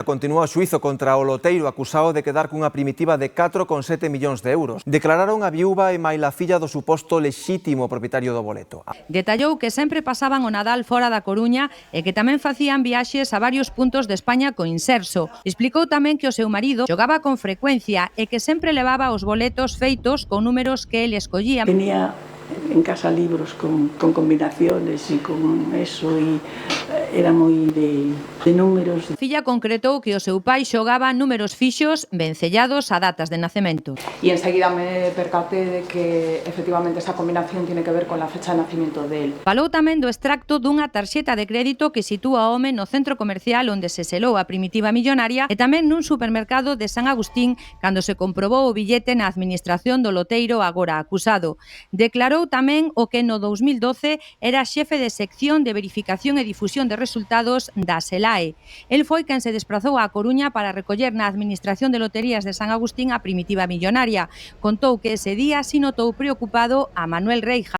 Continúa o xuízo contra o loteiro acusado de quedar cunha primitiva de 4,7 millóns de euros. Declararon a viúva e maila filla do suposto lexítimo propietario do boleto. Detallou que sempre pasaban o Nadal fora da Coruña e que tamén facían viaxes a varios puntos de España co Inserso. Explicou tamén que o seu marido xogaba con frecuencia e que sempre levaba os boletos feitos con números que ele escollía. Tenía en casa libros con combinaciones y con eso, y era moi de números. A filla concretou que o seu pai xogaba números fixos vencellados a datas de nacemento. Y enseguida me percaté de que efectivamente esa combinación tiene que ver con la fecha de nacimiento de él. Falou tamén do extracto dunha tarxeta de crédito que sitúa o home no centro comercial onde se selou a primitiva millonaria e tamén nun supermercado de San Agustín cando se comprobou o billete na administración do loteiro agora acusado. Declarou tamén o que no 2012 era xefe de sección de verificación e difusión de resultados da SELAE. El foi quen se desprazou á Coruña para recoller na administración de loterías de San Agustín a primitiva millonaria. Contou que ese día si notou preocupado a Manuel Reija.